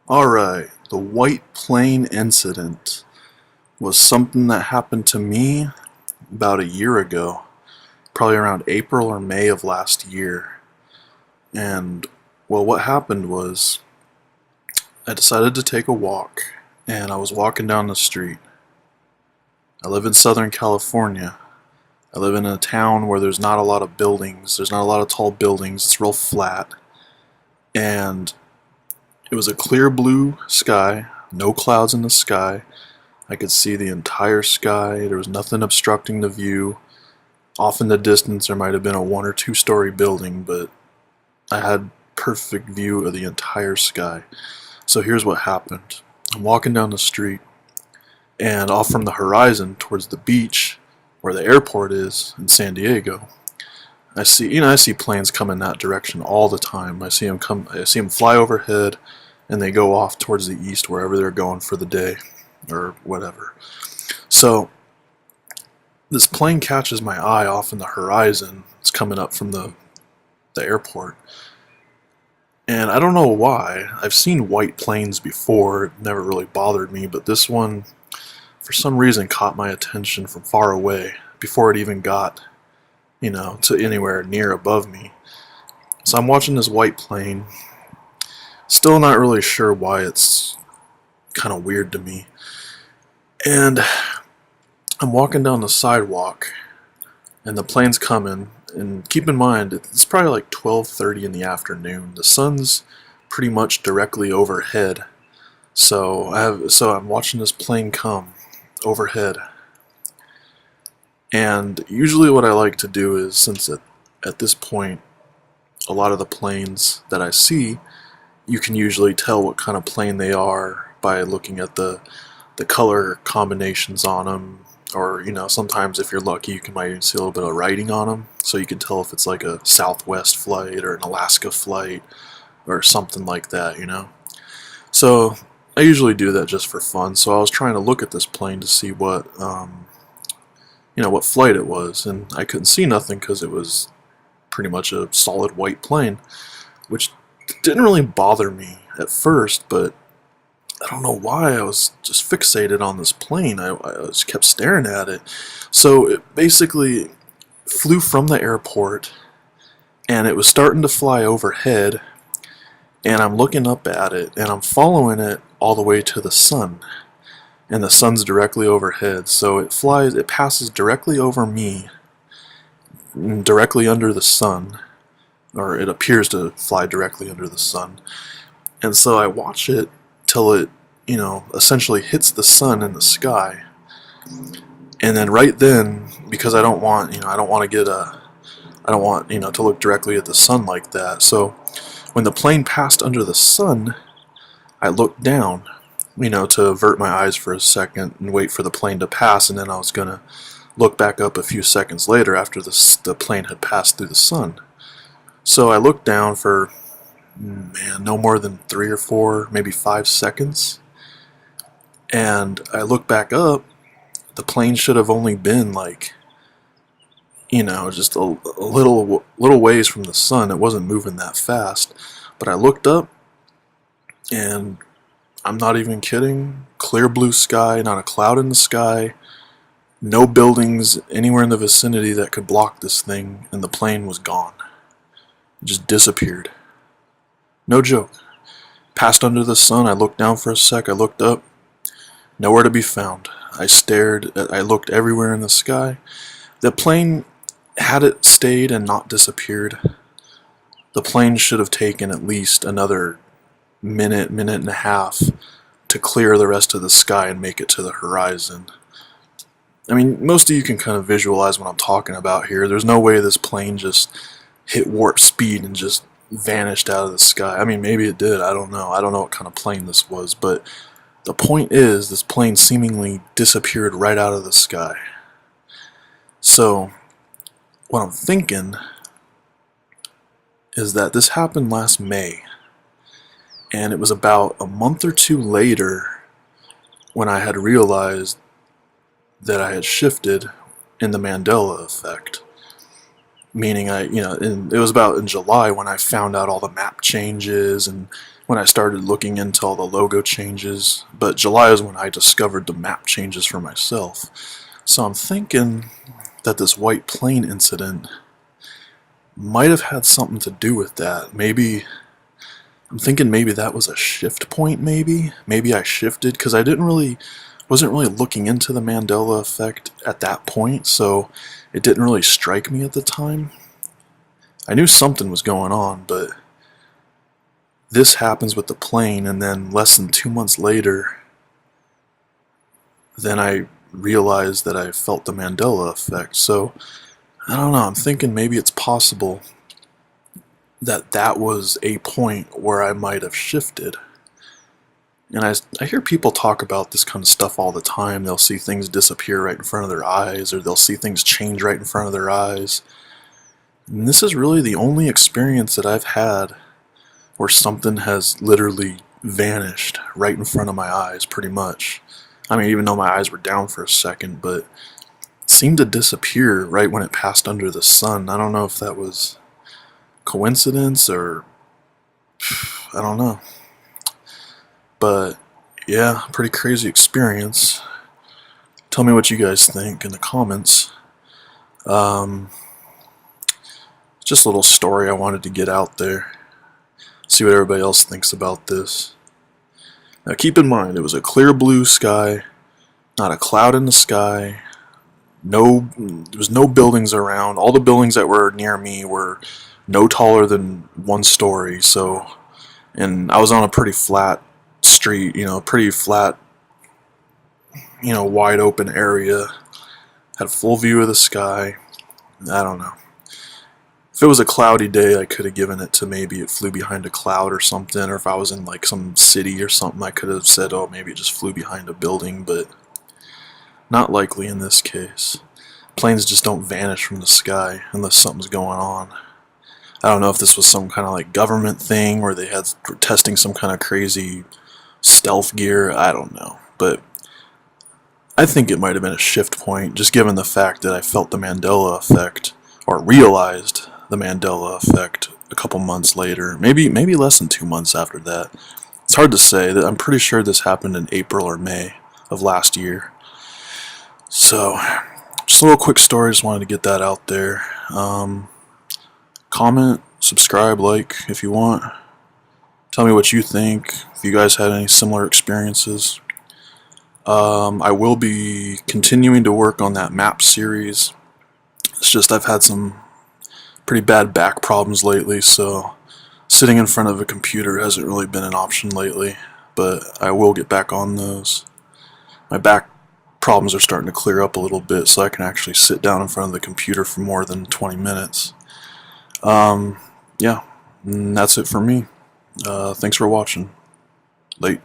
Alright, the white plane incident was something that happened to me about a year ago, probably around April or May of last year. And, well, what happened was I decided to take a walk, and I was walking down the street. I live in Southern California. I live in a town where there's not a lot of buildings, there's not a lot of tall buildings, it's real flat. And it was a clear blue sky, no clouds in the sky. I could see the entire sky. There was nothing obstructing the view. Off in the distance there might have been a 1 or 2 story building, but I had perfect view of the entire sky. So here's what happened. I'm walking down the street, and off from the horizon towards the beach where the airport is in San Diego, I see planes come in that direction all the time. I see them fly overhead, and they go off towards the east wherever they're going for the day or whatever. So this plane catches my eye off in the horizon. It's coming up from the airport. And I don't know why. I've seen white planes before. It never really bothered me, but this one, for some reason, caught my attention from far away before it even got, to anywhere near above me. So I'm watching this white plane. Still not really sure why it's kind of weird to me. And I'm walking down the sidewalk, and the plane's coming. And keep in mind, it's probably like 12:30 in the afternoon. The sun's pretty much directly overhead. So I'm watching this plane come overhead. And usually what I like to do is, since at this point a lot of the planes that I see, you can usually tell what kind of plane they are by looking at the color combinations on them. Or, sometimes if you're lucky, you might even see a little bit of writing on them, so you can tell if it's like a Southwest flight or an Alaska flight or something like that, So I usually do that just for fun. So I was trying to look at this plane to see what flight it was, and I couldn't see nothing because it was pretty much a solid white plane, which didn't really bother me at first, but I don't know why I was just fixated on this plane. I just kept staring at it. So it basically flew from the airport, and it was starting to fly overhead, and I'm looking up at it, and I'm following it all the way to the sun. And the sun's directly overhead, so it passes directly over me, directly under the sun, or it appears to fly directly under the sun. And so I watch it till it, essentially hits the sun in the sky. And then right then, because I don't want to look directly at the sun like that. So when the plane passed under the sun, I looked down, to avert my eyes for a second and wait for the plane to pass, and then I was gonna look back up a few seconds later after the plane had passed through the sun. So I looked down for, no more than 3 or 4, maybe 5 seconds. And I looked back up. The plane should have only been like, just a little ways from the sun. It wasn't moving that fast. But I looked up, and I'm not even kidding. Clear blue sky, not a cloud in the sky. No buildings anywhere in the vicinity that could block this thing, and the plane was gone. It just disappeared. No joke. Passed under the sun. I looked down for a sec. I looked up. Nowhere to be found. I looked everywhere in the sky. The plane, had it stayed and not disappeared, the plane should have taken at least another minute and a half to clear the rest of the sky and make it to the horizon. I mean, most of you can kind of visualize what I'm talking about here. There's no way this plane just hit warp speed and just vanished out of the sky. I mean, maybe it did. I don't know. I don't know what kind of plane this was, but the point is, this plane seemingly disappeared right out of the sky. So, what I'm thinking is that this happened last May, and it was about a month or two later when I had realized that I had shifted in the Mandela effect. Meaning it was about in July when I found out all the map changes and when I started looking into all the logo changes, but July is when I discovered the map changes for myself. So I'm thinking that this white plane incident might have had something to do with that. I'm thinking maybe that was a shift point, maybe I shifted, because I wasn't really looking into the Mandela effect at that point, so it didn't really strike me at the time. I knew something was going on, but this happens with the plane, and then less than 2 months later, then I realized that I felt the Mandela effect. So I don't know, I'm thinking maybe it's possible that that was a point where I might have shifted. And I hear people talk about this kind of stuff all the time. They'll see things disappear right in front of their eyes, or they'll see things change right in front of their eyes. And this is really the only experience that I've had where something has literally vanished right in front of my eyes, pretty much. I mean, even though my eyes were down for a second, but it seemed to disappear right when it passed under the sun. I don't know if that was coincidence or I don't know. But yeah, pretty crazy experience. Tell me what you guys think in the comments. Just a little story I wanted to get out there. See what everybody else thinks about this. Now keep in mind, it was a clear blue sky, not a cloud in the sky. There was no buildings around. All the buildings that were near me were no taller than 1 story. So, and I was on a pretty flat street, pretty flat, wide open area. Had a full view of the sky. I don't know. If it was a cloudy day, I could have given it to maybe it flew behind a cloud or something, or if I was in like some city or something, I could have said, oh, maybe it just flew behind a building, but not likely in this case. Planes just don't vanish from the sky unless something's going on. I don't know if this was some kind of like government thing where they were testing some kind of crazy stealth gear. I don't know, but I think it might have been a shift point, just given the fact that I felt the Mandela effect, or realized the Mandela effect a couple months later, maybe less than 2 months after that. It's hard to say. I'm pretty sure this happened in April or May of last year. So, just a little quick story, just wanted to get that out there. Comment, subscribe, like if you want. Tell me what you think, if you guys had any similar experiences. I will be continuing to work on that map series. It's just I've had some pretty bad back problems lately, so sitting in front of a computer hasn't really been an option lately, but I will get back on those. My back problems are starting to clear up a little bit, so I can actually sit down in front of the computer for more than 20 minutes. Yeah, and that's it for me. Thanks for watching. Late.